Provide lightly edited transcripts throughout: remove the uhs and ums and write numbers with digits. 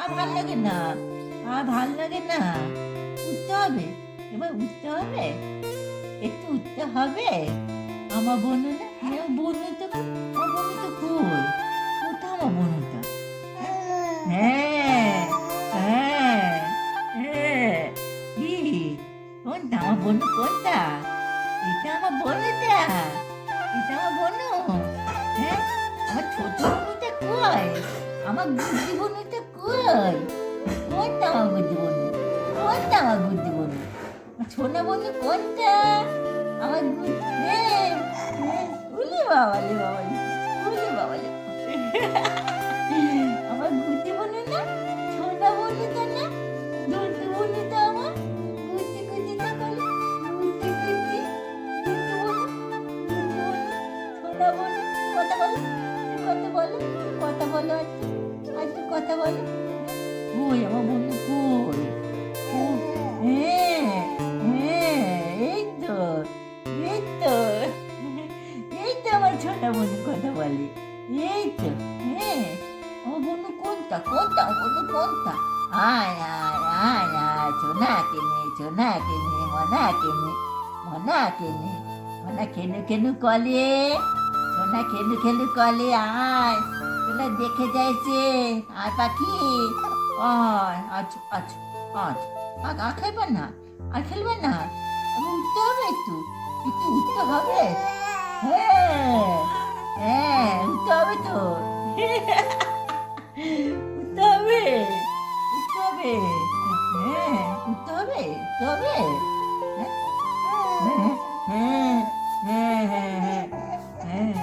আর ভাল লাগে না, আর ভাল লাগে না। উঠতে হবে, এবার উঠতে হবে, একটু উঠতে হবে। আমার বোনু না, বোনু তো, আমার বোনু তো কই, কোথায় আমার বোনুটা? হ্যাঁ, হ্যাঁ, হ্যাঁ, কি কোনটা আমার বোনু, কোনটা? এটা আমার বোনুটা, এটা আমার বোনু। হ্যাঁ, আমার ছোট বোনুটা কই, আমার গুড্ডি বোনুটা কই? কোনটা আমার গুড্ডি বোনু, কোনটা আমার গুড্ডি বোনু? আমার ছোনা বোনু কোনটা? আমার উলি বাবালি বাবালি, উলি বাবালি। আমার গুড্ডি বোনু না, ছোনা বোনুটা না, দুষ্টু বোনুটা আমার, গুড্ডি গুড্ডিটা বলে, গুড্ডি গুড্ডি, দুষ্টু বোনু, গুড্ডি বোনু, ছোনা বোনু। কথা বলো, কথা বলো, কথা বলো, একটু কথা বলো। কই আমার বন্ধু কই? ও, হ্যাঁ, হ্যাঁ, এই তো, এই তো, এই তো আমার ছোট বন্ধু কথা বলে। এই তো, হ্যাঁ, আমার বন্ধু কোনটা, কোনটা আমার বন্ধু কোনটা? আয় আয় আয় আয়, সোনাকে নে, সোনাকে নে, মনাকে নে, মনাকে নে, মনা খেনু খেনু কলে, সোনা খেলু খেলু কলে, আয় তোরা দেখে যাইছে, আয় পাখি, আয়, আচ্ছা আচ্ছা আচ্ছা, আর খেলবে না, আর খেলবে না, আমি উঠতে হবে, একটু একটু উঠতে হবে। হ্যাঁ, হ্যাঁ, উঠতে হবে তো, উঠতে হবে, উঠতে হবে, হ্যাঁ, উঠতে হবে, উঠতে হবে। হ্যাঁ, হ্যাঁ, হ্যাঁ, হ্যাঁ, হ্যাঁ, হ্যাঁ, হ্যাঁ,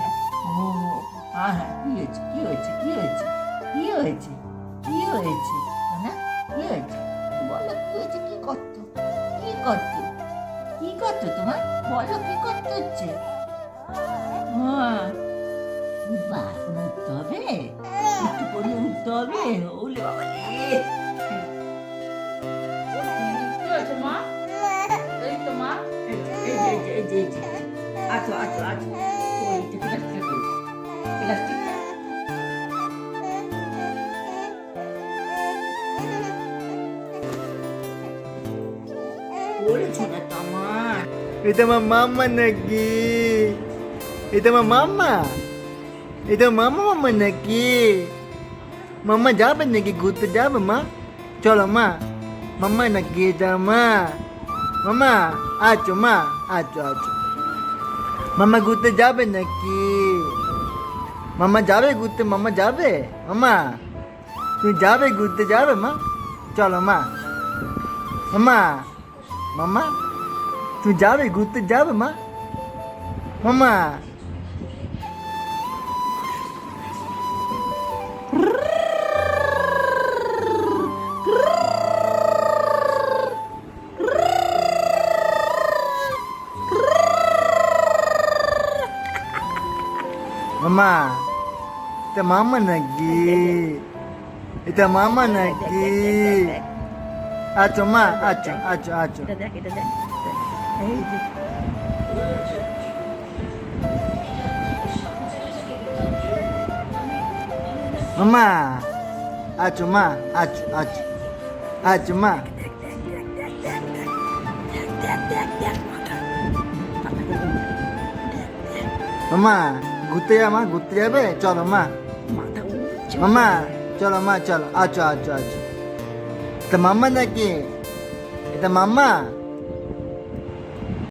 ও, হ্যাঁ, কি হয়েছে, কি হয়েছে, কি হয়েছে, কি হয়েছে, কি হয়েছে, না, কি হয়েছে, বলো কি হয়েছে, কি করতো, কি করতো, কি করতো তোমার, বলো কি করতে হচ্ছে? হ্যাঁ, উঠবা, এখন উঠতে হবে, একটু করে উঠতে হবে, ওলে বাবা রে। কি হয়েছে মা? এই তো মা, এই যে, এই যে, এই যে, এই যে, আছো আছো আছো, ওই যে প্লাস্টিক, প্লাস্টিকটা পড়েছো না তো আমার। Itu mah mama lagi. Itu mah mama. Itu mama lagi. Mama jabe lagi good jabe ma. Chalo ma. Mama lagi ma. Mama, acho ma, acho acho. Mama good jabe lagi. Mama jabe good mama jabe. Mama. Tu jabe good jabe ma. Chalo ma. Mama. Mama. তুই যাবে ঘুরতে যাবে মা মামা মামা এটা মামা নাকি এটা মামা নাকি আচ্ছা মা আচ্ছা আচ্ছা আচ্ছা এটা দেখ, এটা দেখ, এই যে Mama, acho ma, acho, acho, acho ma. Mama, ঘুরতে যাবে মা, ঘুরতে যাবে, চলো মা। মামা, চলো মা, চলো, আছো আছো আছো। এটা মাম্মা নাকি? এটা মাম্মা?